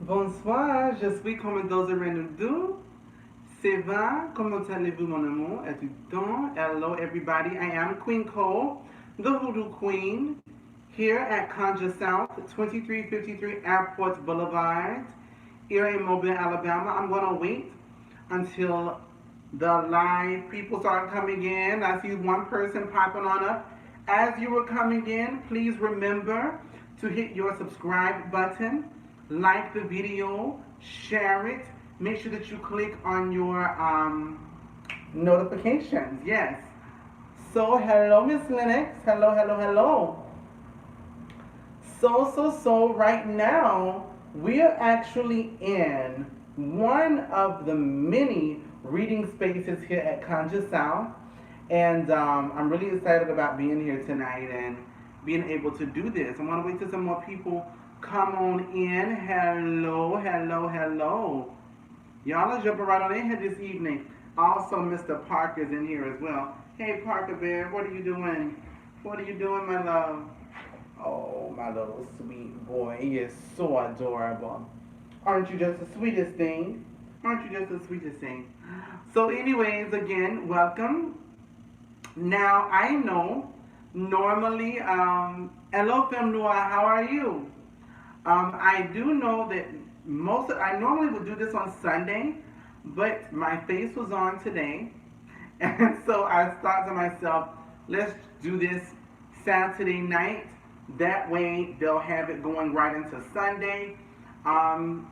Bonsoir, je suis comme dans un doux. C'est va, comment allez-vous mon amour? Et tout temps. Hello everybody, I am Queen Cole, the Voodoo Queen, here at Conjure South, 2353 Airport Boulevard, here in Mobile, Alabama. I'm going to wait until the live people start coming in. I see one person popping on up. As you are coming in, please remember to hit your subscribe button, like the video, share it. Make sure that you click on your notifications. Yes. So, hello, Miss Lennox. Hello, hello, hello. So, right now, we're actually in one of the many reading spaces here at Conjure South. And I'm really excited about being here tonight and being able to do this. I want to wait till some more people come on in. Hello, hello, hello. Y'all are jumping right on in here this evening. Also, Mr. Parker's in here as well. Hey, Parker Bear, what are you doing? What are you doing, my love? Oh, my little sweet boy. He is so adorable. Aren't you just the sweetest thing? Aren't you just the sweetest thing? So, anyways, again, welcome. Now, I know normally, hello, Femme Noir, how are you? I do know that I normally would do this on Sunday, but my face was on today. And so I thought to myself, let's do this Saturday night. That way they'll have it going right into Sunday. Um,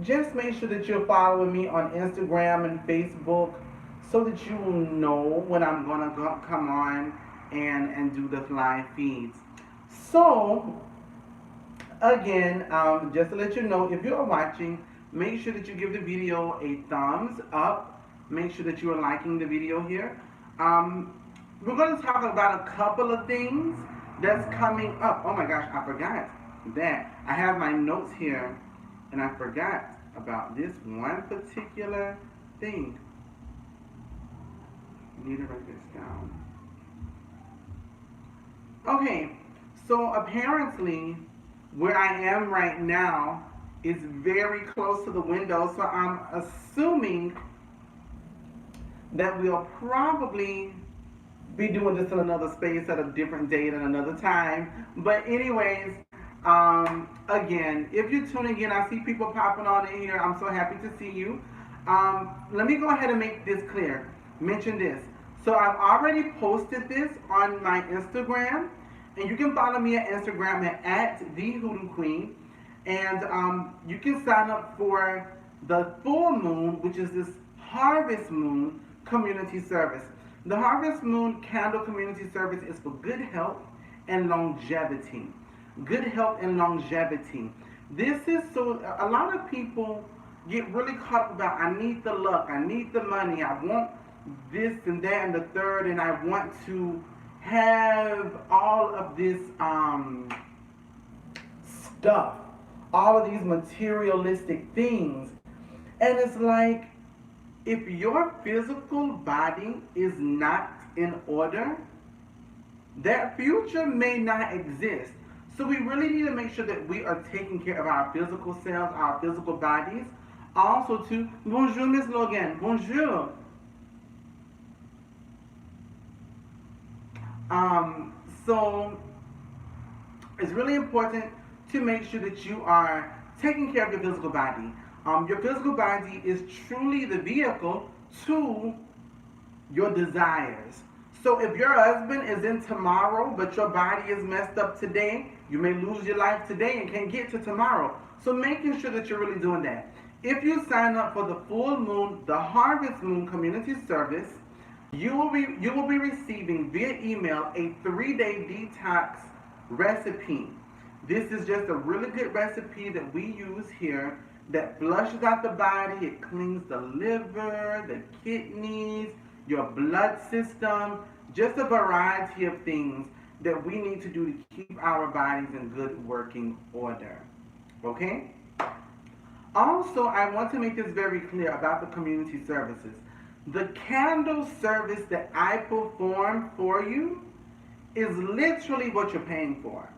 just make sure that you're following me on Instagram and Facebook so that you will know when I'm going to come on and do the live feeds. So, again, just to let you know, if you're watching, make sure that you give the video a thumbs up. Make sure that you are liking the video here. We're going to talk about a couple of things that's coming up. Oh my gosh, I forgot that. I have my notes here, and I forgot about this one particular thing. I need to write this down. Okay, so apparently, where I am right now is very close to the window, so I'm assuming that we'll probably be doing this in another space at a different date and another time. But anyways, again, if you're tuning in, I see people popping on in here. I'm so happy to see you. Let me go ahead and make this clear. Mention this. So I've already posted this on my Instagram, and you can follow me at Instagram at the Hoodoo Queen, and you can sign up for the full moon, which is this harvest moon community service. The harvest moon candle community service is for good health and longevity. Good health and longevity. This is so a lot of people get really caught up about I need the luck, I need the money, I want this and that and the third, and I want to have all of this stuff, all of these materialistic things. And it's like, if your physical body is not in order, that future may not exist. So we really need to make sure that we are taking care of our physical selves, our physical bodies. Also too, bonjour Miss Logan, bonjour. So it's really important to make sure that you are taking care of your physical body. Your physical body is truly the vehicle to your desires. So if your husband is in tomorrow, but your body is messed up today, you may lose your life today and can't get to tomorrow. So making sure that you're really doing that. If you sign up for the full moon, the harvest moon community service, you will be receiving via email a 3-day detox recipe. This is just a really good recipe that we use here that flushes out the body. It cleans the liver, the kidneys, your blood system, just a variety of things that we need to do to keep our bodies in good working order. Okay? Also, I want to make this very clear about the community services. The candle service that I perform for you is literally what you're paying for.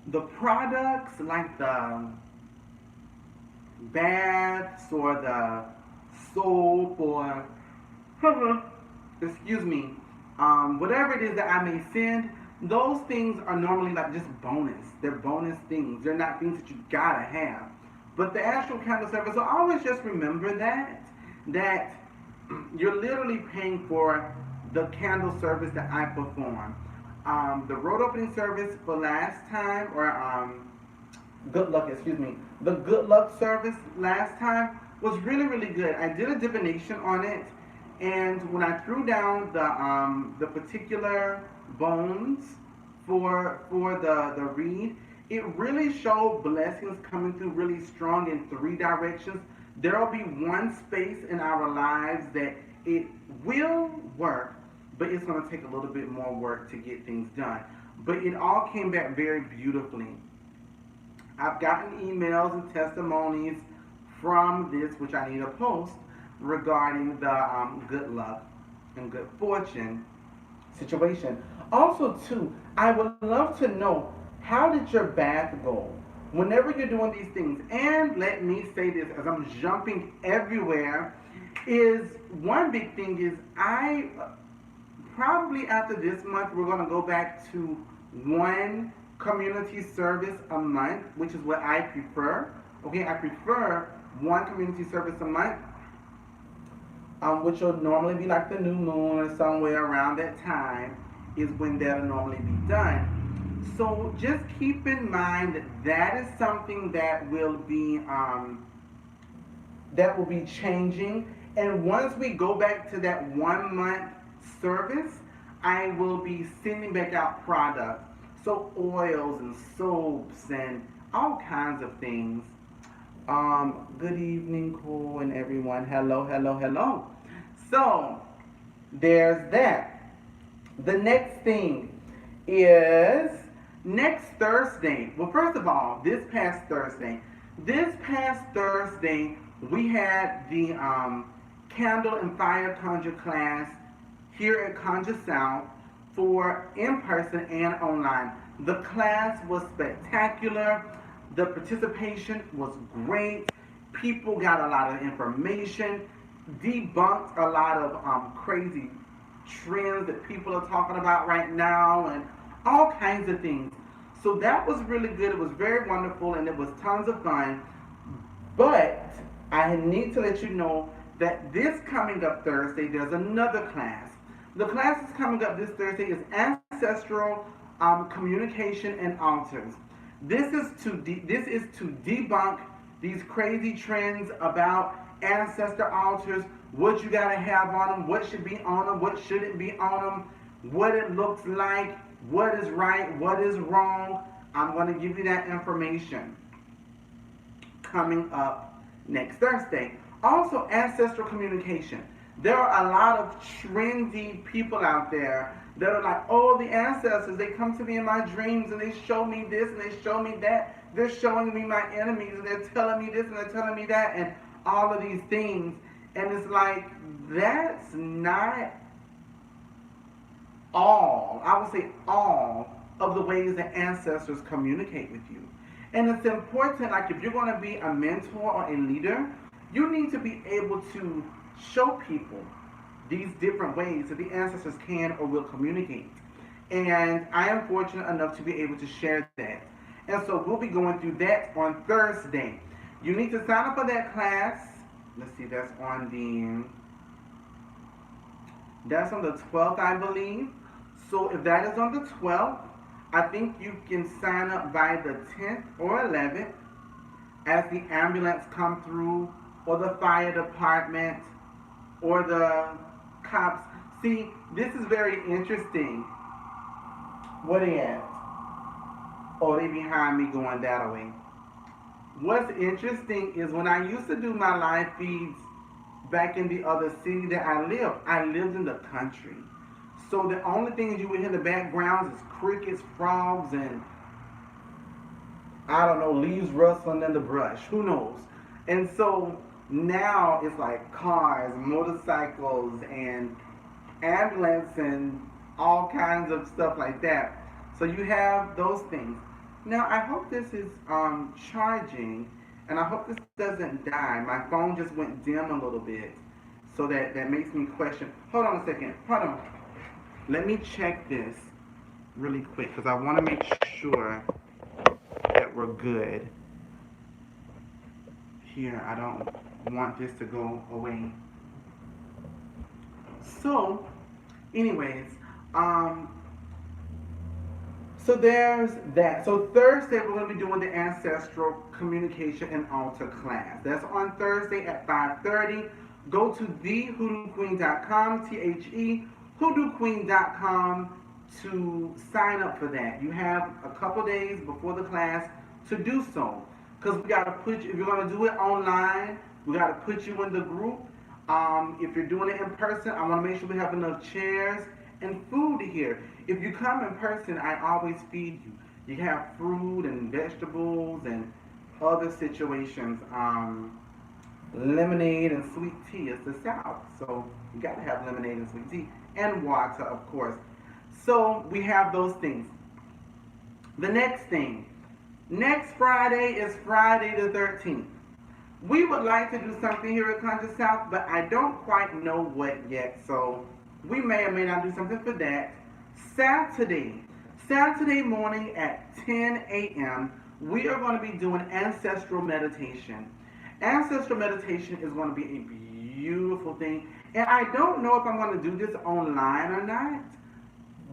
The products like the baths or the soap or, excuse me, whatever it is that I may send, those things are normally like just bonus. They're bonus things. They're not things that you gotta have. But the actual candle service, so always just remember that you're literally paying for the candle service that I perform. The road opening service for last time, or good luck, excuse me, the good luck service last time was really, really good. I did a divination on it, and when I threw down the particular bones for the read, it really showed blessings coming through really strong in 3 directions. There will be one space in our lives that it will work, but it's going to take a little bit more work to get things done. But it all came back very beautifully. I've gotten emails and testimonies from this, which I need to post, regarding the good luck and good fortune situation. Also, too, I would love to know, how did your bath go? Whenever you're doing these things, and let me say this as I'm jumping everywhere, is one big thing is I probably after this month we're going to go back to one community service a month, which is what I prefer. Okay, I prefer one community service a month, which will normally be like the new moon or somewhere around that time is when that'll normally be done. So just keep in mind that that is something that will be changing. And once we go back to that 1 month service, I will be sending back out products. So oils and soaps and all kinds of things. Good evening, Cole and everyone. Hello, hello, hello. So there's that. The next thing is next Thursday. Well, first of all, this past Thursday, we had the Candle and Fire Conjure class here at Conjure South for in-person and online. The class was spectacular. The participation was great. People got a lot of information, debunked a lot of crazy trends that people are talking about right now, and all kinds of things. So that was really good. It was very wonderful, and it was tons of fun. But I need to let you know that this coming up Thursday, there's another class. The class that's coming up this Thursday is Ancestral Communication and Altars. This is to debunk these crazy trends about ancestor altars, what you gotta have on them, what should be on them, what shouldn't be on them, what it looks like, what is right, what is wrong. I'm going to give you that information coming up next Thursday. Also, ancestral communication. There are a lot of trendy people out there that are like, oh, the ancestors, they come to me in my dreams and they show me this and they show me that. They're showing me my enemies and they're telling me this and they're telling me that and all of these things. And it's like, that's not all, I would say all of the ways that ancestors communicate with you. And it's important, like if you're going to be a mentor or a leader, you need to be able to show people these different ways that the ancestors can or will communicate. And I am fortunate enough to be able to share that. And so we'll be going through that on Thursday. You need to sign up for that class. Let's see, that's on the 12th, I believe. So if that is on the 12th, I think you can sign up by the 10th or 11th as the ambulance come through, or the fire department, or the cops. See, this is very interesting. What are they at? Oh, they behind me going that way. What's interesting is when I used to do my live feeds back in the other city that I lived in the country. So the only things you would hear in the background is crickets, frogs, and I don't know, leaves rustling in the brush. Who knows? And so now it's like cars, motorcycles, and ambulance, and all kinds of stuff like that. So you have those things. Now I hope this is charging, And I hope this doesn't die. My phone just went dim a little bit. So that makes me question. Hold on a second. Hold on. Let me check this really quick because I want to make sure that we're good. Here, I don't want this to go away. So, anyways, so there's that. So Thursday we're going to be doing the ancestral communication and altar class. That's on Thursday at 5:30. Go to thehoodooqueen.com, hoodooqueen.com to sign up for that. You have a couple days before the class to do so. Because we got to put you, if you're going to do it online, we got to put you in the group. If you're doing it in person, I want to make sure we have enough chairs and food here. If you come in person, I always feed you. You have fruit and vegetables and other situations. Lemonade and sweet tea. It's the South, so you got to have lemonade and sweet tea and water, of course. So we have those things. The next thing, next Friday is Friday the 13th. We would like to do something here at Conjure South, but I don't quite know what yet, so we may or may not do something for that. Saturday morning at 10 a.m., we are going to be doing ancestral meditation. Ancestral meditation is going to be a beautiful thing, and I don't know if I'm going to do this online or not,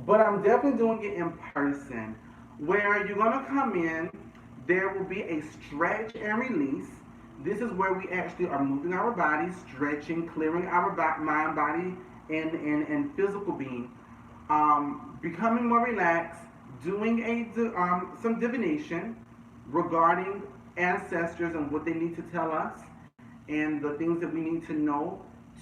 but I'm definitely doing it in person, where you're going to come in. There will be a stretch and release. This is where we actually are moving our body, stretching, clearing our mind, body, and physical being, becoming more relaxed, doing some divination regarding ancestors and what they need to tell us, and the things that we need to know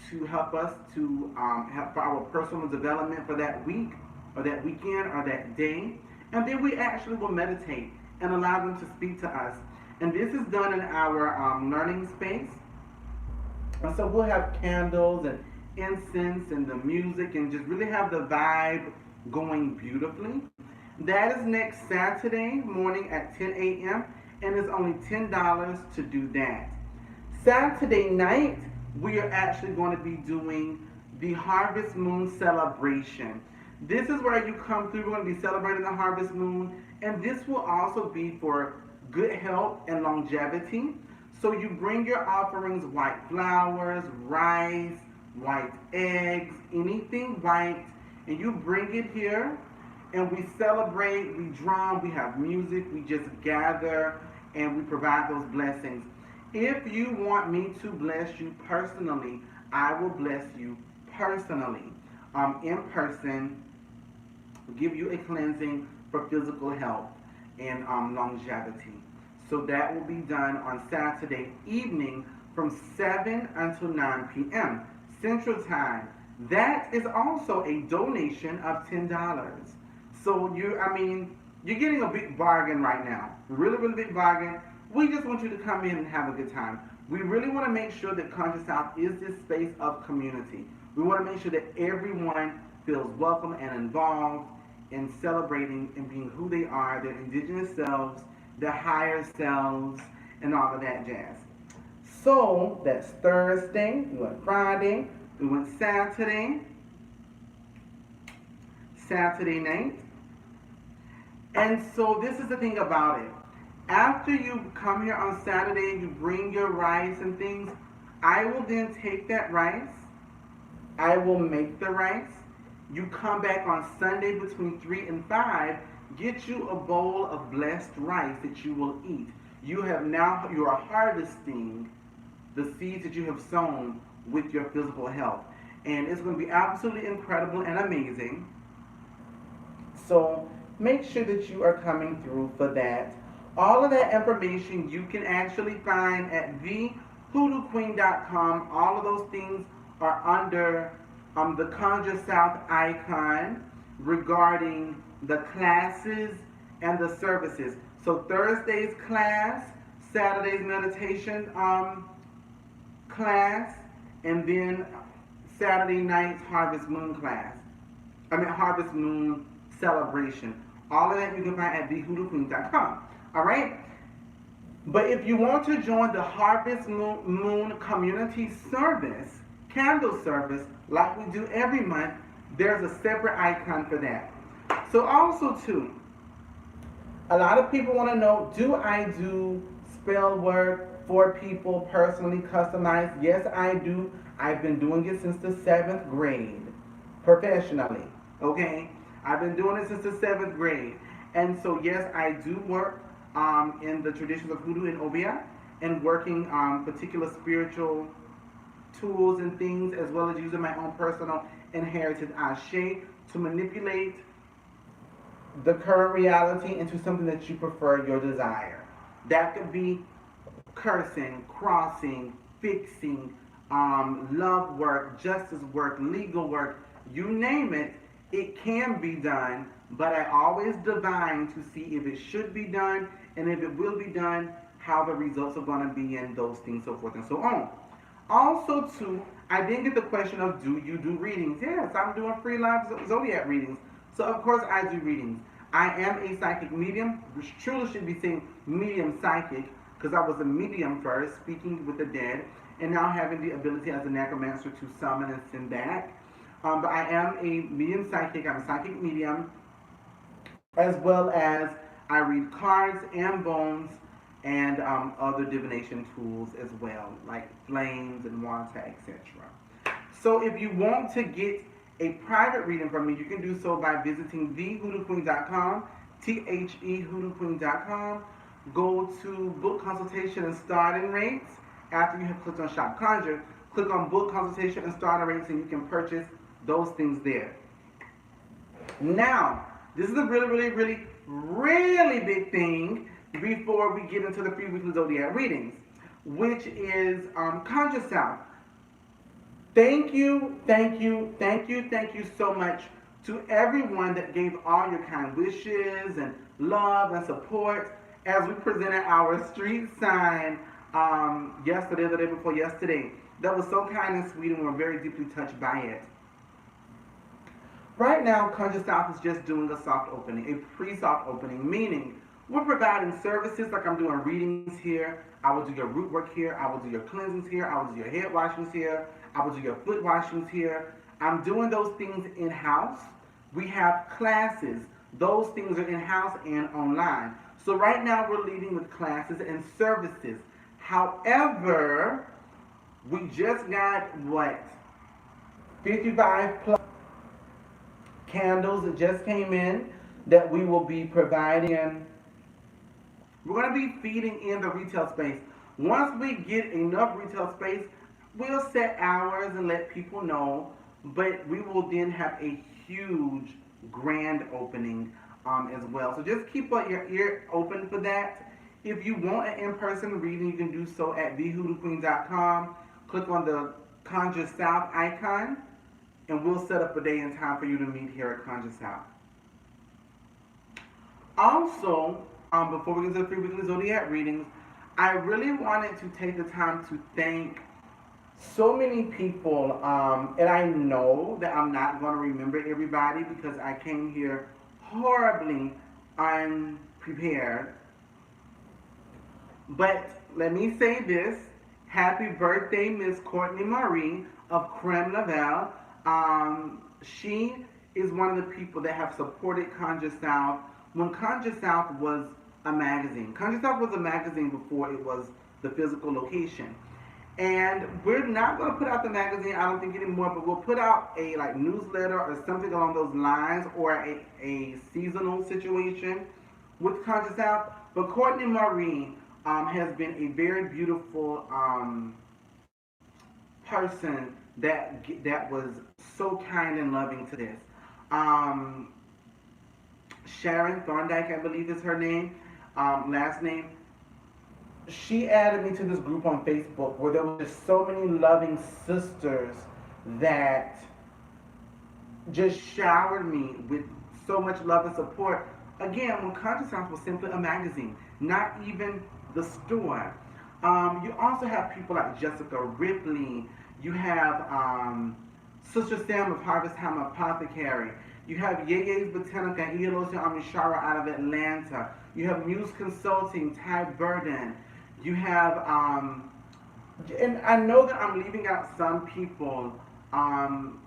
to help us to help for our personal development for that week, or that weekend, or that day. And then we actually will meditate and allow them to speak to us. And this is done in our learning space. And so we'll have candles and incense and the music and just really have the vibe going beautifully. That is next Saturday morning at 10 a.m. and it's only $10 to do that. Saturday night, we are actually going to be doing the Harvest Moon celebration. This is where you come through. We're going to be celebrating the Harvest Moon, and this will also be for good health and longevity. So you bring your offerings: white flowers, rice, white eggs, anything white, and you bring it here, and we celebrate, we drum, we have music, we just gather, and we provide those blessings. If you want me to bless you personally, I will bless you personally, in person, give you a cleansing for physical health and longevity. So that will be done on Saturday evening from 7 until 9 p.m. Central Time. That is also a donation of $10. So you're getting a big bargain right now. Really, really big bargain. We just want you to come in and have a good time. We really want to make sure that Conjure South is this space of community. We want to make sure that everyone feels welcome and involved in celebrating and being who they are, their indigenous selves, their higher selves, and all of that jazz. So that's Thursday, we went Friday, we went Saturday night. And so this is the thing about it. After you come here on Saturday, you bring your rice and things, I will then take that rice, I will make the rice. You come back on Sunday between 3 and 5, get you a bowl of blessed rice that you will eat. You are harvesting the seeds that you have sown with your physical health. And it's going to be absolutely incredible and amazing. So make sure that you are coming through for that. All of that information you can actually find at thehoodooqueen.com. All of those things are under the Conjure South icon regarding the classes and the services. So Thursday's class, Saturday's meditation class, and then Saturday night's Harvest Moon class. Harvest Moon celebration. All of that you can find at thehoodooqueen.com. All right. But if you want to join the Harvest Moon Community Service, candle service, like we do every month, there's a separate icon for that. So also too, a lot of people want to know, do I do spell work for people personally customized? Yes, I do. I've been doing it since the 7th grade, professionally, okay? I've been doing it since the 7th grade. And so yes, I do work in the traditions of hoodoo and obeah, and working particular spiritual tools and things, as well as using my own personal inherited ashe to manipulate the current reality into something that you prefer, your desire. That could be cursing, crossing, fixing, love work, justice work, legal work, you name it, it can be done, but I always divine to see if it should be done, and if it will be done, how the results are going to be, and those things, so forth and so on. Also, too, I didn't get the question of, do you do readings? Yes, I'm doing free live Zodiac readings. So, of course, I do readings. I am a psychic medium, which truly should be saying medium psychic, because I was a medium first, speaking with the dead, and now having the ability as a necromancer to summon and send back. But I am a medium psychic. I'm a psychic medium, as well as I read cards and bones and other divination tools as well, like flames and water, etc. So if you want to get a private reading from me, you can do so by visiting thehoodooqueen.com, thehoodooqueen.com. Go to book consultation and starting rates. After you have clicked on Shop Conjure, click on book consultation and starting rates, and you can purchase those things there. Now, this is a really big thing before we get into the free weekly zodiac readings, which is Conjure South. Thank you so much to everyone that gave all your kind wishes and love and support as we presented our street sign yesterday, the day before yesterday. That was so kind and sweet, and we're very deeply touched by it. Right now, Conjure South is just doing a soft opening, a pre-soft opening, meaning we're providing services like I'm doing readings here. I will do your root work here. I will do your cleansings here. I will do your head washings here. I will do your foot washings here. I'm doing those things in-house. We have classes. Those things are in-house and online. So right now we're leading with classes and services. However, we just got, 55 plus candles that just came in that we will be providing. We're going to be feeding in the retail space. Once we get enough retail space, we'll set hours and let people know, but we will then have a huge grand opening as well. So just keep your ear open for that. If you want an in-person reading, you can do so at thehoodooqueen.com. Click on the Conjure South icon, and we'll set up a day and time for you to meet here at Conjure South. Also, before we get to the free weekly zodiac readings, I really wanted to take the time to thank so many people, and I know that I'm not going to remember everybody because I came here horribly unprepared. But let me say this: happy birthday, Miss Courtney Marie of Creme Lavelle. She is one of the people that have supported Conjure South when Conjure South was a magazine. Conjure South was a magazine before it was the physical location. And we're not going to put out the magazine, I don't think, anymore, but we'll put out a newsletter or something along those lines, or a seasonal situation with Conjure South. But Courtney Marie has been a very beautiful person that was so kind and loving to this. Sharon Thorndike, I believe is her name, last name. She added me to this group on Facebook where there were just so many loving sisters that just showered me with so much love and support. Again, when Conjure South was simply a magazine, not even the store. You also have people like Jessica Ripley. You have Sister Sam of Harvest Time Apothecary. You have Yeye's Botanica and Elosia Amishara out of Atlanta. You have Muse Consulting, Ty Burden. You have, and I know that I'm leaving out some people, um,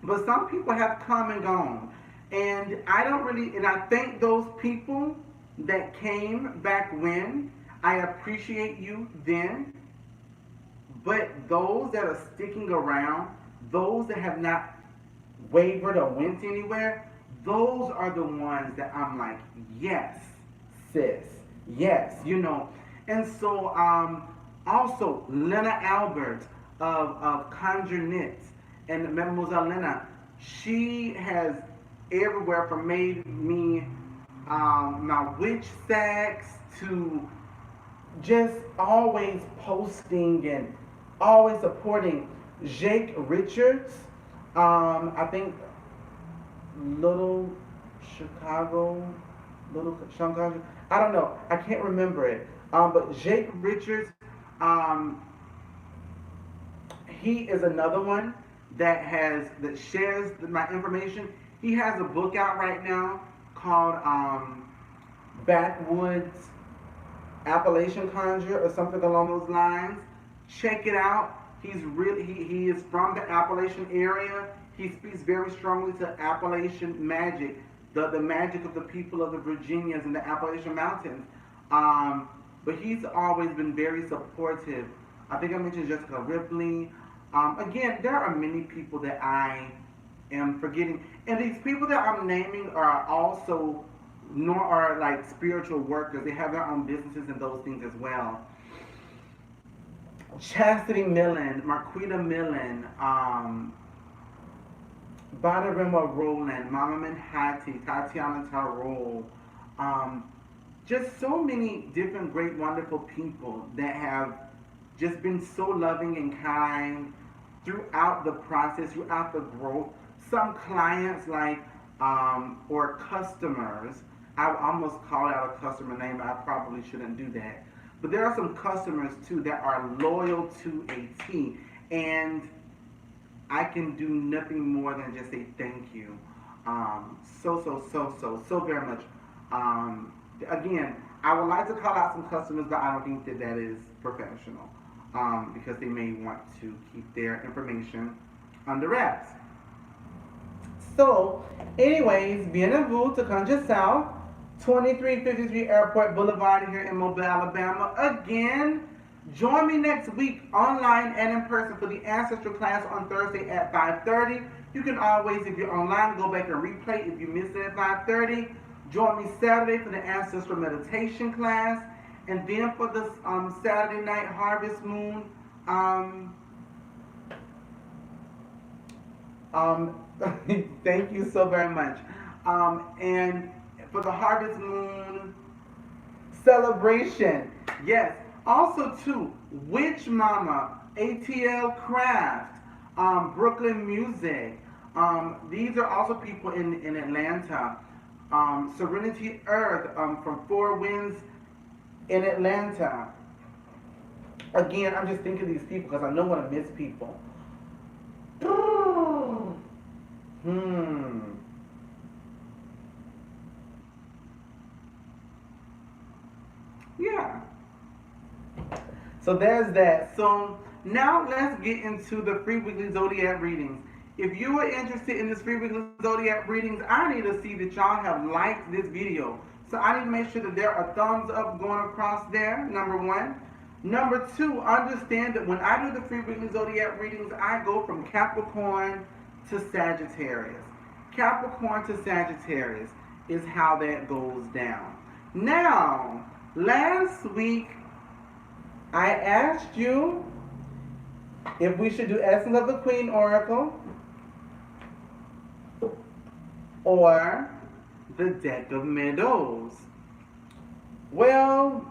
but some people have come and gone. And I don't really, and I thank those people that came back when. I appreciate you then. But those that are sticking around, those that have not wavered or went anywhere, those are the ones that I'm like, yes, sis, yes, you know. And so, also, Lena Albert of Conjure Knits and Mademoiselle Lena, she has everywhere from made me my witch sacks to just always posting and always supporting Jake Richards. I think Little Chicago, Little Chicago. I don't know. I can't remember it. But Jake Richards, he is another one that shares my information. He has a book out right now called Backwoods Appalachian Conjure or something along those lines. Check it out. He is from the Appalachian area. He speaks very strongly to Appalachian magic, the magic of the people of the Virginias and the Appalachian Mountains. But he's always been very supportive. I think I mentioned Jessica Ripley. Again, there are many people that I am forgetting, and these people that I'm naming are also are like spiritual workers. They have their own businesses and those things as well. Chastity Millen, Marquita Millen, Badarima Rowland, Mama Manhattan, Tatiana Tarot, just so many different great, wonderful people that have just been so loving and kind throughout the process, throughout the growth. Some clients or customers, I almost called out a customer name, I probably shouldn't do that. But there are some customers too that are loyal to a T, and I can do nothing more than just say thank you. So very much. Again, I would like to call out some customers, but I don't think that is professional, because they may want to keep their information under wraps. So, anyways, bienvenue to Conjure South, 2353 Airport Boulevard here in Mobile, Alabama. Again, join me next week online and in person for the Ancestral class on Thursday at 5:30. You can always, if you're online, go back and replay if you missed it at 5:30. Join me Saturday for the Ancestral Meditation class. And then for the Saturday night Harvest Moon, thank you so very much. And for the Harvest Moon celebration, yes. Also, too, Witch Mama, ATL Craft, Brooklyn Music. These are also people in Atlanta. Serenity Earth from Four Winds in Atlanta. Again, I'm just thinking of these people because I know when I miss people. Yeah. So there's that. So now let's get into the free weekly zodiac readings. If you are interested in this free weekly zodiac readings, I need to see that y'all have liked this video. So I need to make sure that there are thumbs up going across there, number one. Number two, understand that when I do the free weekly zodiac readings, I go from Capricorn to Sagittarius. Capricorn to Sagittarius is how that goes down. Now, last week, I asked you if we should do Essence of the Queen Oracle or the Deck of Meadows. Well,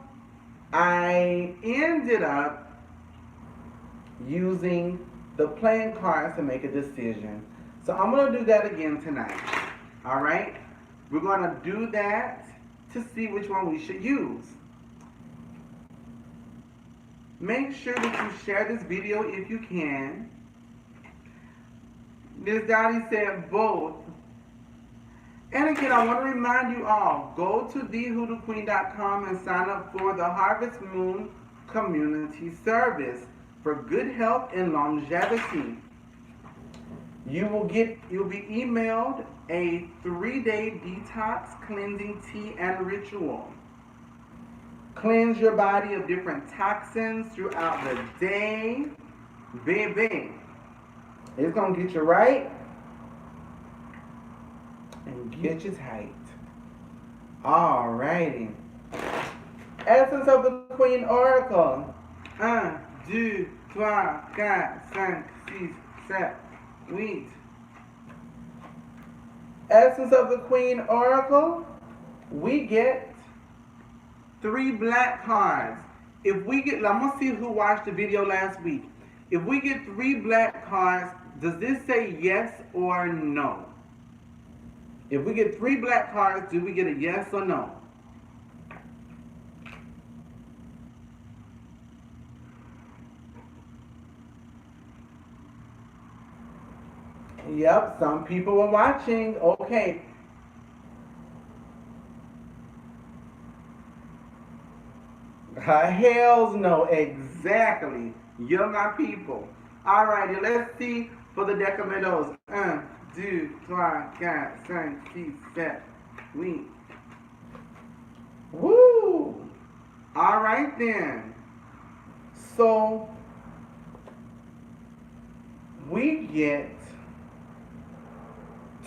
I ended up using the playing cards to make a decision. So I'm going to do that again tonight. All right? We're going to do that to see which one we should use. Make sure that you share this video if you can. Miss Dottie said both. And again, I want to remind you all, go to thehoodooqueen.com and sign up for the Harvest Moon Community Service for good health and longevity. You'll be emailed a 3-day detox cleansing tea and ritual. Cleanse your body of different toxins throughout the day. Baby, it's going to get you right and get you tight. Alrighty. Essence of the Queen Oracle. 1, 2, 3, 4, 5, 6, 7, 8. Essence of the Queen Oracle. We get 3 black cards. If we get, I'm going to see who watched the video last week. If we get 3 black cards, does this say yes or no? If we get 3 black cards, do we get a yes or no? Yep, some people are watching. Okay. Hells no, exactly. You're my people. Alrighty, let's see for the deck of meadows. 1, 2, 3, 4, 5, 6, 7, 8. Woo! Alright then. So, we get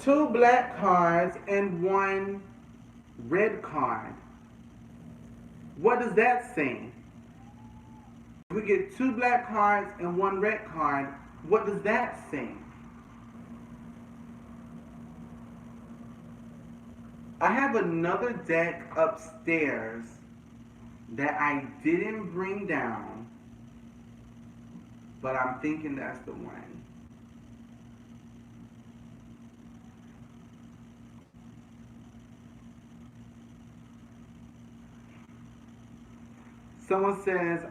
2 black cards and 1 red card. What does that say? We get 2 black cards and 1 red card. What does that say? I have another deck upstairs that I didn't bring down, but I'm thinking that's the one. Someone says,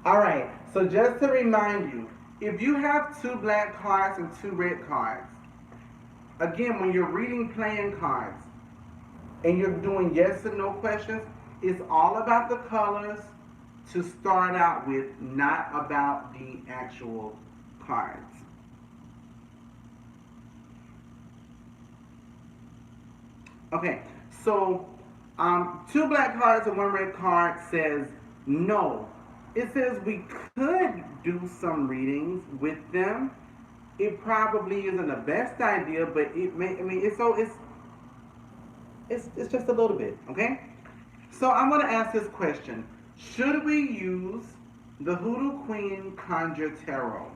alright, so just to remind you, if you have 2 black cards and 2 red cards, again, when you're reading playing cards and you're doing yes and no questions, it's all about the colors to start out with, not about the actual cards. Okay, so 2 black cards and 1 red card says no. It says we could do some readings with them. It probably isn't the best idea, but it may. I mean, it's just a little bit, okay? So I'm going to ask this question: should we use the Hoodoo Queen Conjure Tarot?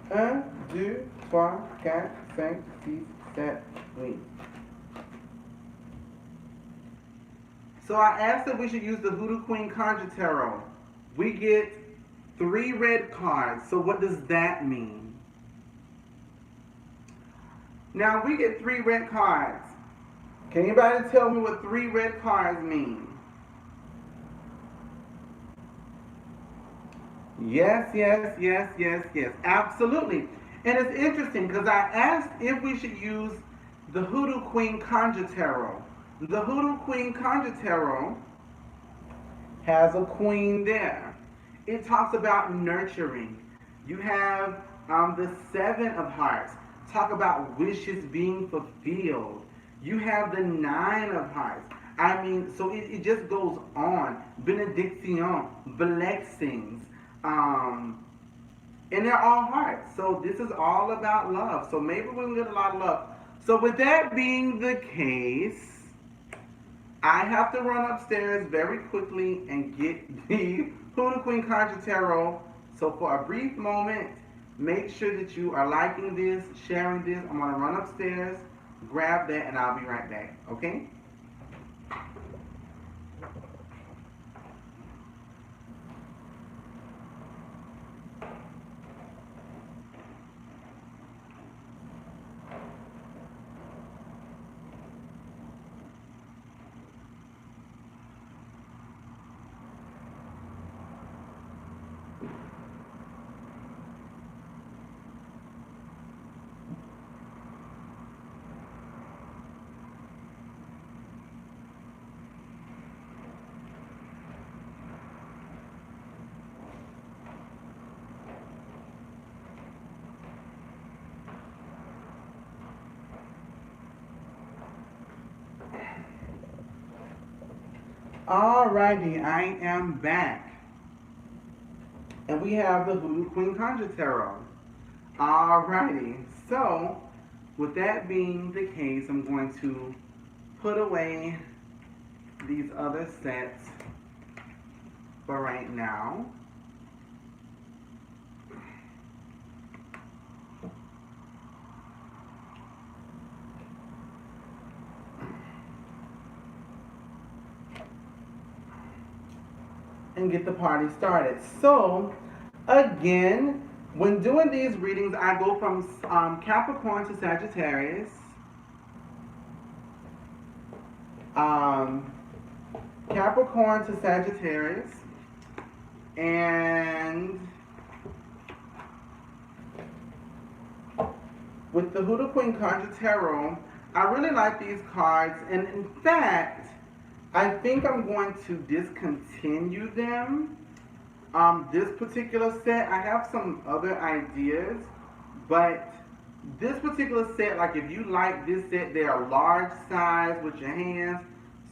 1, 2, 3, 4, 5, 6, 7, 8. So I asked if we should use the Hoodoo Queen Conjure Tarot. We get 3 red cards. So what does that mean? Now we get 3 red cards. Can anybody tell me what 3 red cards mean? Yes, yes, yes, yes, yes. Absolutely. And it's interesting because I asked if we should use the Hoodoo Queen Conjure Tarot. The Hoodoo Queen Conjure Tarot has a queen there. It talks about nurturing. You have the 7 of Hearts. Talk about wishes being fulfilled. You have the 9 of Hearts. I mean, so it just goes on. Benediction, blessings. And they're all hearts. So this is all about love. So maybe we can get a lot of love. So with that being the case, I have to run upstairs very quickly and get the Hoodoo Queen Conjure Tarot. So for a brief moment, make sure that you are liking this, sharing this. I'm going to run upstairs, grab that, and I'll be right back. Okay? Alrighty, I am back. And we have the Voodoo Queen Conjure Tarot. Alrighty, so with that being the case, I'm going to put away these other sets for right now. And get the party started. So, again, when doing these readings, I go from Capricorn to Sagittarius, Capricorn to Sagittarius, and with the Voodoo Queen Conjure Tarot, I really like these cards, and in fact, I think I'm going to discontinue them. This particular set, I have some other ideas, but this particular set, like if you like this set, they are large size with your hands,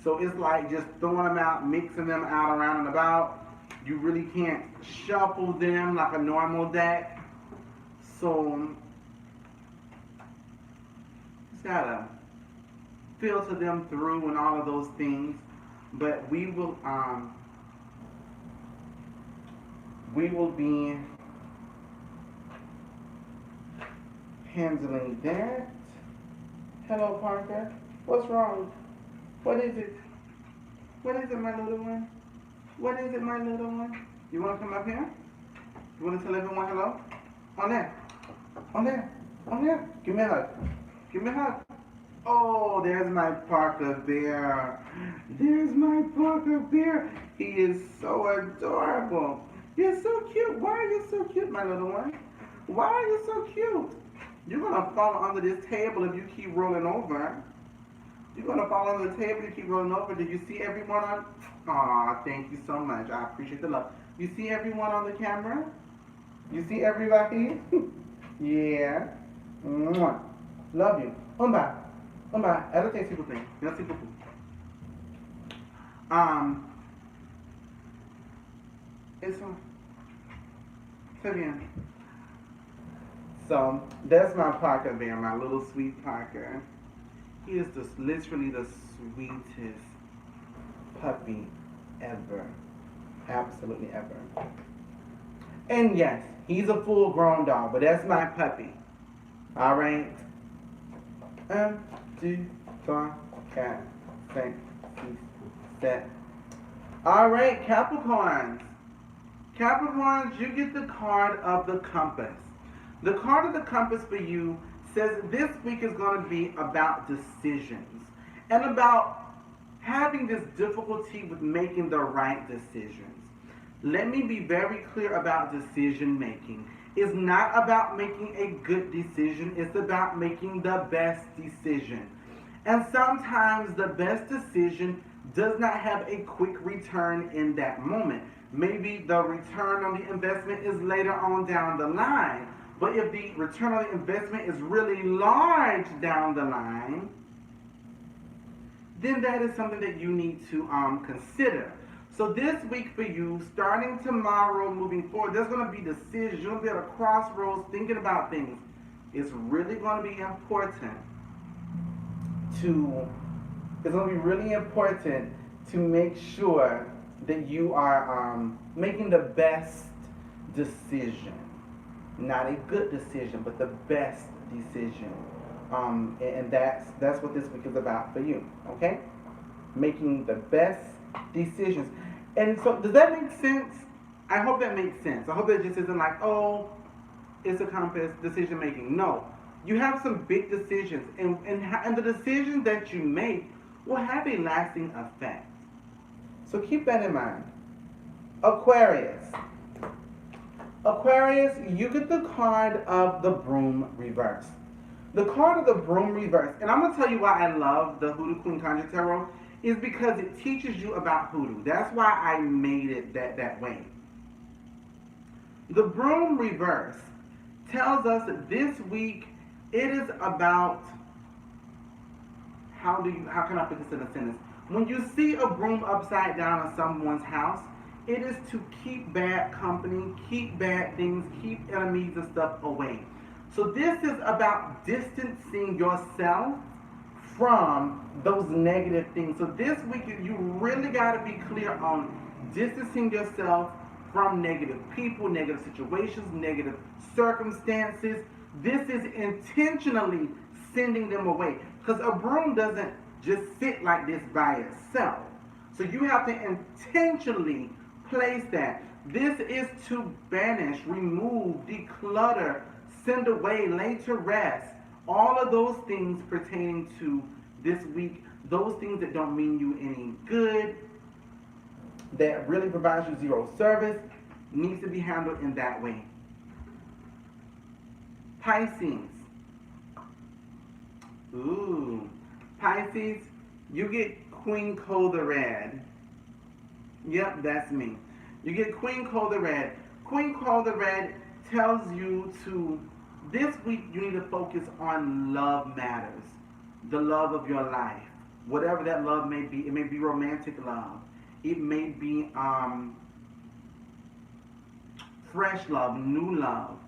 so it's like just throwing them out, mixing them out around and about. You really can't shuffle them like a normal deck, so just gotta filter them through and all of those things. But we will be handling that. Hello, Parker. What's wrong? What is it? What is it, my little one? What is it, my little one? You want to come up here? You want to tell everyone hello? On there. On there. On there. Give me a hug. Give me a hug. Oh, there's my Parker Bear. There's my Parker Bear. He is so adorable. You're so cute. Why are you so cute, my little one? Why are you so cute? You're going to fall under this table if you keep rolling over. You're going to fall under the table if you keep rolling over. Did you see everyone on? Aw, thank you so much. I appreciate the love. You see everyone on the camera? You see everybody? Yeah. Mwah. Love you. Bye. Bye. Ela tem 5 tem. Eu 5 pouco. Isso. Tá vendo? So, that's my Parker Bear, my little sweet Parker. He is just literally the sweetest puppy ever. Absolutely ever. And yes, he's a full-grown dog, but that's my puppy. Alright? 1, 2, 3, 4, 5, 6, 7. Alright, Capricorns. Capricorns, you get the card of the compass. The card of the compass for you says this week is going to be about decisions and about having this difficulty with making the right decisions. Let me be very clear about decision making. It's not about making a good decision. It's about making the best decision. And sometimes the best decision does not have a quick return in that moment. Maybe the return on the investment is later on down the line. But if the return on the investment is really large down the line, then that is something that you need to consider. So this week for you, starting tomorrow, moving forward, there's going to be decisions. You're going to be at a crossroads thinking about things. It's really going to be important to make sure that you are making the best decision. Not a good decision, but the best decision. And that's what this week is about for you, okay? Making the best decisions. And so, does that make sense? I hope that makes sense. I hope that just isn't like, oh, it's a compass, decision making. No. You have some big decisions, and the decisions that you make will have a lasting effect. So keep that in mind. Aquarius. Aquarius, you get the card of the Broom reverse. The card of the Broom reverse, and I'm going to tell you why I love the Voodoo Queen Conjure Tarot, is because it teaches you about hoodoo. That's why I made it that way. The Broom reverse tells us that this week it is about, how can I put this in a sentence? When you see a broom upside down in someone's house, it is to keep bad company, keep bad things, keep enemies and stuff away. So this is about distancing yourself from those negative things. So this week you really got to be clear on distancing yourself from negative people, negative situations, negative circumstances. This is intentionally sending them away, because a broom doesn't just sit like this by itself. So you have to intentionally place that. This is to banish, remove, declutter, send away, lay to rest, all of those things pertaining to this week, those things that don't mean you any good, that really provides you zero service, needs to be handled in that way. Pisces. Ooh. Pisces, you get Queen Cold the Red. Yep, that's me. You get Queen Cold the Red. Queen Cold the Red tells you to, this week you need to focus on love matters. The love of your life. Whatever that love may be. It may be romantic love. It may be fresh love, new love.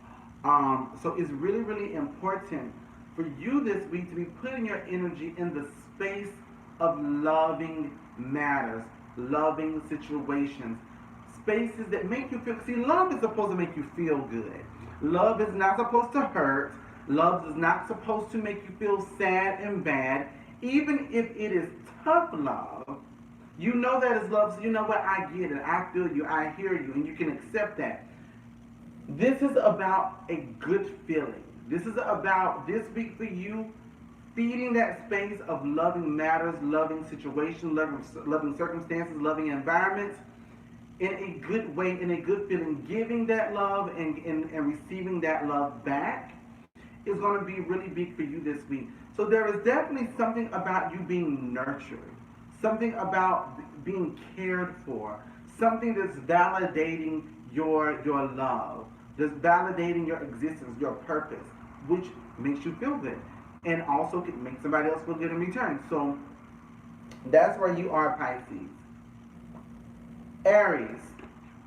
So it's really, really important for you this week to be putting your energy in the space of loving matters, loving situations, spaces that make you feel. See, love is supposed to make you feel good. Love is not supposed to hurt. Love is not supposed to make you feel sad and bad. Even if it is tough love, you know that is love. So you know what? I get it. I feel you. I hear you. And you can accept that. This is about a good feeling. This is about this week for you feeding that space of loving matters, loving situations, loving circumstances, loving environments in a good way, in a good feeling. Giving that love and receiving that love back is going to be really big for you this week. So there is definitely something about you being nurtured, something about being cared for, something that's validating your love, that's validating your existence, your purpose, which makes you feel good and also can make somebody else feel good in return. So that's where you are, Pisces. Aries.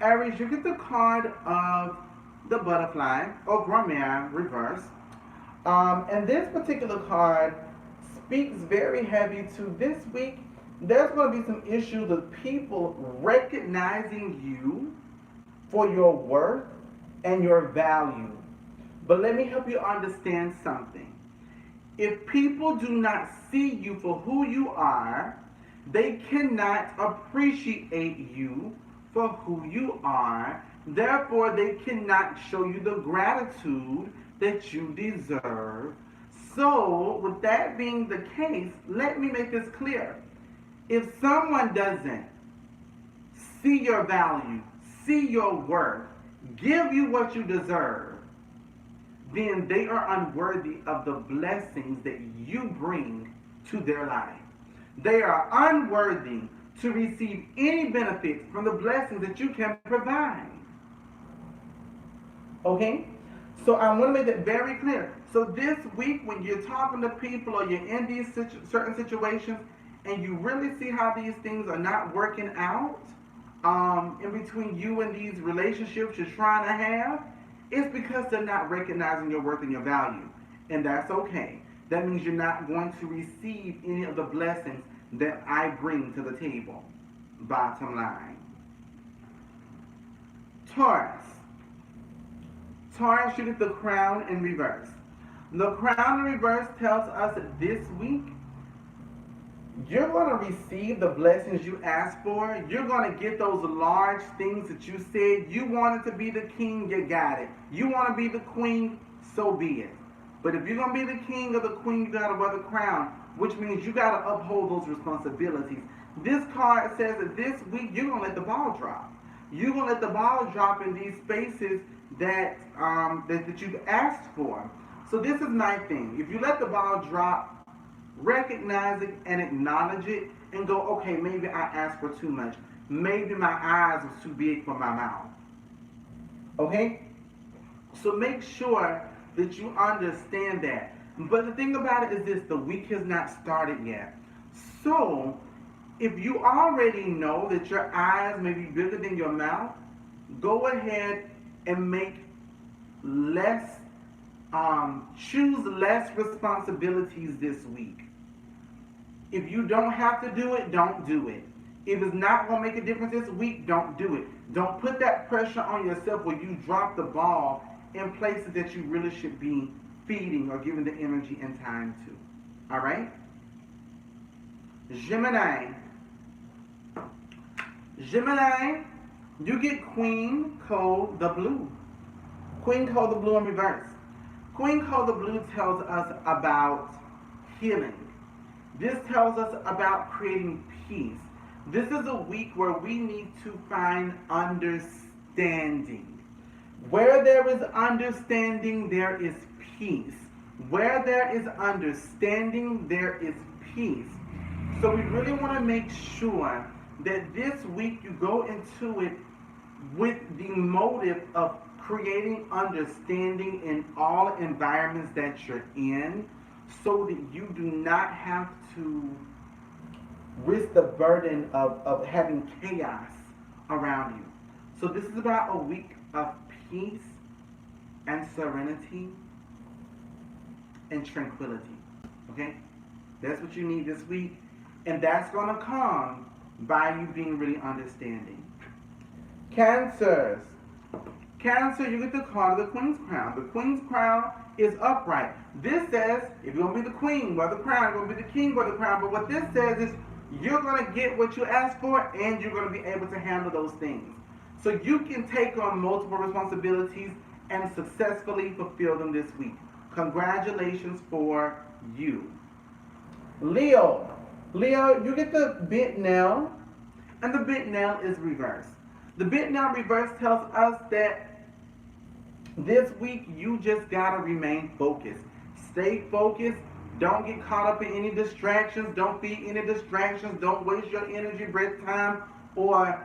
Aries, you get the card of the butterfly, or Grand reverse. And this particular card speaks very heavy to this week. There's going to be some issues with people recognizing you for your worth and your value. But let me help you understand something. If people do not see you for who you are, they cannot appreciate you for who you are. Therefore, they cannot show you the gratitude that you deserve. So, with that being the case, let me make this clear. If someone doesn't see your value, see your worth, give you what you deserve, then they are unworthy of the blessings that you bring to their life. They are unworthy to receive any benefits from the blessings that you can provide. Okay? So I want to make that very clear. So this week, when you're talking to people or you're in these certain situations and you really see how these things are not working out in between you and these relationships you're trying to have, it's because they're not recognizing your worth and your value. And that's okay. That means you're not going to receive any of the blessings that I bring to the table. Bottom line. Taurus. Taurus, you get the crown in reverse. The crown in reverse tells us that this week, you're going to receive the blessings you asked for. You're going to get those large things that you said. You wanted to be the king, you got it. You want to be the queen, so be it. But if you're going to be the king or the queen, you got to wear the crown, which means you got to uphold those responsibilities. This card says that this week, you're going to let the ball drop. You're going to let the ball drop in these spaces that you've asked for. So this is my thing. If you let the ball drop, recognize it and acknowledge it and go, okay, maybe I asked for too much. Maybe my eyes was too big for my mouth. Okay? So make sure that you understand that. But the thing about it is this, the week has not started yet. So If you already know that your eyes may be bigger than your mouth, go ahead and make less, choose less responsibilities this week. If you don't have to do it, don't do it. If it's not going to make a difference this week, don't do it. Don't put that pressure on yourself where you drop the ball in places that you really should be feeding or giving the energy and time to. All right? Gemini. Gemini, you get Queen Code the Blue. Queen Code the Blue in reverse. Queen Code the Blue tells us about healing. This tells us about creating peace. This is a week where we need to find understanding. Where there is understanding, there is peace. Where there is understanding, there is peace. So we really want to make sure that this week you go into it with the motive of creating understanding in all environments that you're in, so that you do not have to risk the burden of having chaos around you. So this is about a week of peace and serenity and tranquility. Okay? That's what you need this week. And that's going to come by you being really understanding. Cancers. Cancer, you get the card of the Queen's Crown. The Queen's Crown is upright. This says, if you're going to be the Queen, wear the crown. You're going to be the King, wear the crown. But what this says is, you're going to get what you ask for, and you're going to be able to handle those things. So you can take on multiple responsibilities and successfully fulfill them this week. Congratulations for you. Leo. Leo, you get the bent nail, and the bent nail is reversed. The bent nail reverse tells us that this week you just got to remain focused. Stay focused. Don't get caught up in any distractions. Don't feed any distractions. Don't waste your energy, breath, time, or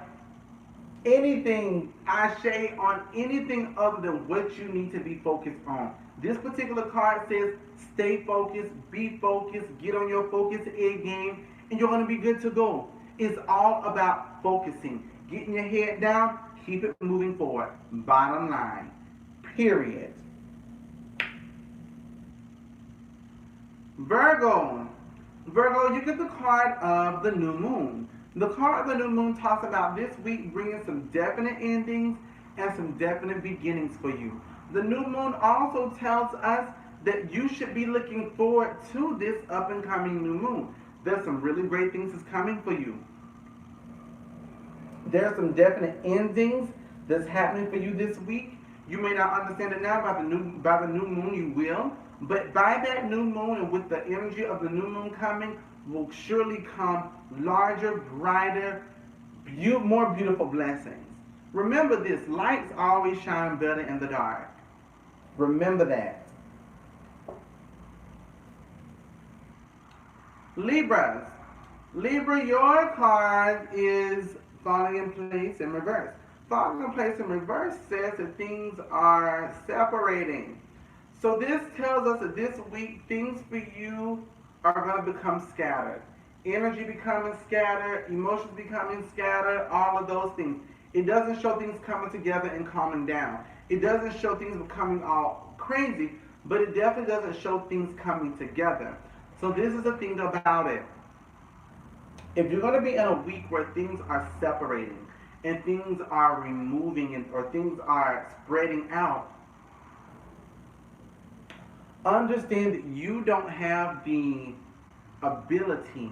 anything, ashe, on anything other than what you need to be focused on. This particular card says stay focused, be focused, get on your focus A game, and you're going to be good to go. It's all about focusing. Getting your head down, keep it moving forward. Bottom line. Period. Virgo. Virgo, you get the card of the new moon. The card of the new moon talks about this week bringing some definite endings and some definite beginnings for you. The new moon also tells us that you should be looking forward to this up and coming new moon. There's some really great things that's coming for you. There's some definite endings that's happening for you this week. You may not understand it now. By the new moon you will. But by that new moon and with the energy of the new moon coming, will surely come larger, brighter, more beautiful blessings. Remember this, lights always shine better in the dark. Remember that. Libras. Libra, your card is falling in place in reverse. Falling in place in reverse says that things are separating. So this tells us that this week things for you are going to become scattered. Energy becoming scattered, emotions becoming scattered, all of those things. It doesn't show things coming together and calming down. It doesn't show things becoming all crazy, but it definitely doesn't show things coming together. So this is the thing about it. If you're going to be in a week where things are separating and things are removing or things are spreading out, understand that you don't have the ability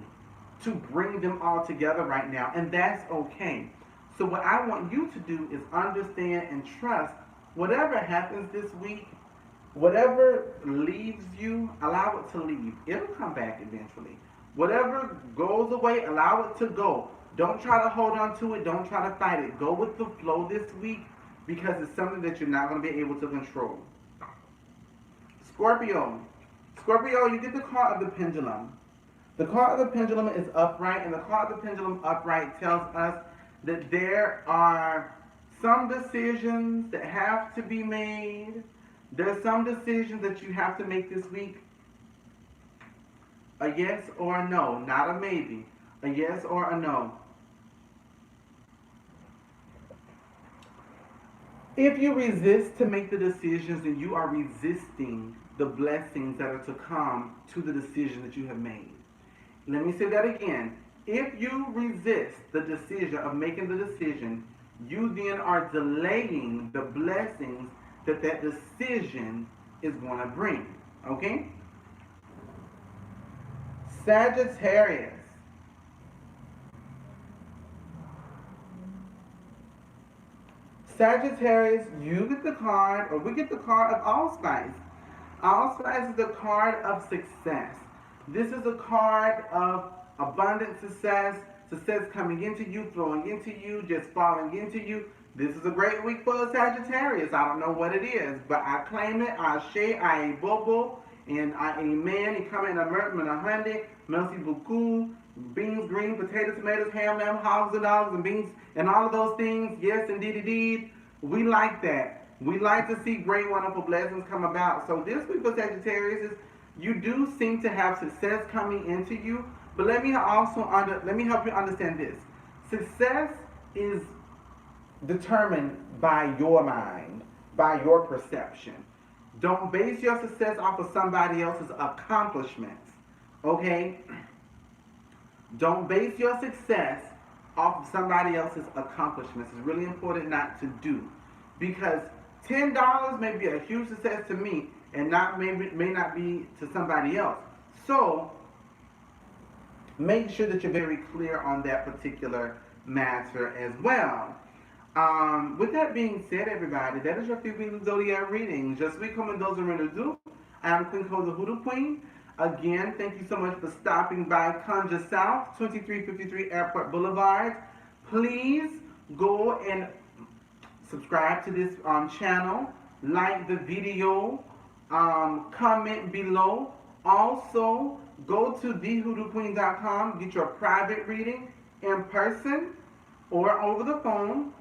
to bring them all together right now, and that's okay. So what I want you to do is understand and trust whatever happens this week, whatever leaves you, allow it to leave. It'll come back eventually. Whatever goes away, allow it to go. Don't try to hold on to it. Don't try to fight it. Go with the flow this week because it's something that you're not going to be able to control. Scorpio. Scorpio, you get the card of the pendulum. The card of the pendulum is upright, and the card of the pendulum upright tells us that there are some decisions that have to be made. There's some decisions that you have to make this week. A yes or a no, not a maybe. A yes or a no? If you resist to make the decisions, then you are resisting the blessings that are to come to the decision that you have made. Let me say that again. If you resist the decision of making the decision, you then are delaying the blessings that that decision is going to bring. Okay? Sagittarius. Sagittarius, you get the card, or we get the card of allspice. Allspice is the card of success. This is a card of abundant success, success coming into you, flowing into you, just falling into you. This is a great week for Sagittarius. I don't know what it is, but I claim it. I share, I bobo, and I amen. And come in a honey, merci beaucoup. Beans, green, potatoes, tomatoes, ham, lamb, hogs and dogs, and beans, and all of those things. Yes, indeed, indeed. We like that. We like to see great, wonderful blessings come about. So this week for Sagittarius is you do seem to have success coming into you, but let me help you understand this. Success is determined by your mind, by your perception. Don't base your success off of somebody else's accomplishments. Okay? Don't base your success off of somebody else's accomplishments. It's really important not to do, because $10 may be a huge success to me and may not be to somebody else. So make sure that you're very clear on that particular matter as well. With that being said, everybody, that is your weekly zodiac reading. Just we come in those are to do. I am Queen Cole, the Hoodoo Queen. Again, thank you so much for stopping by Conjure South, 2353 Airport Boulevard. Please go and subscribe to this channel, like the video, comment below. Also, go to thehoodooqueen.com, get your private reading in person or over the phone.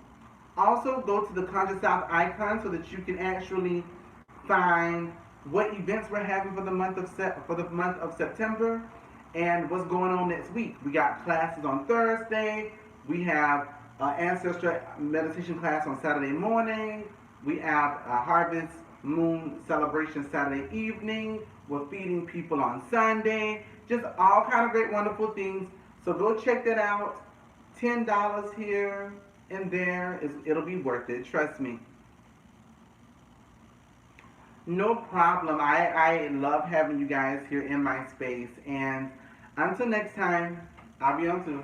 Also, go to the Conjure South icon so that you can actually find what events we're having for the month of September and what's going on next week. We got classes on Thursday. We have ancestral meditation class on Saturday morning. We have a harvest moon celebration Saturday evening. We're feeding people on Sunday. Just all kind of great, wonderful things. So go check that out. $10 here and there. It'll be worth it. Trust me. No problem. I love having you guys here in my space. And until next time, I'll be on too.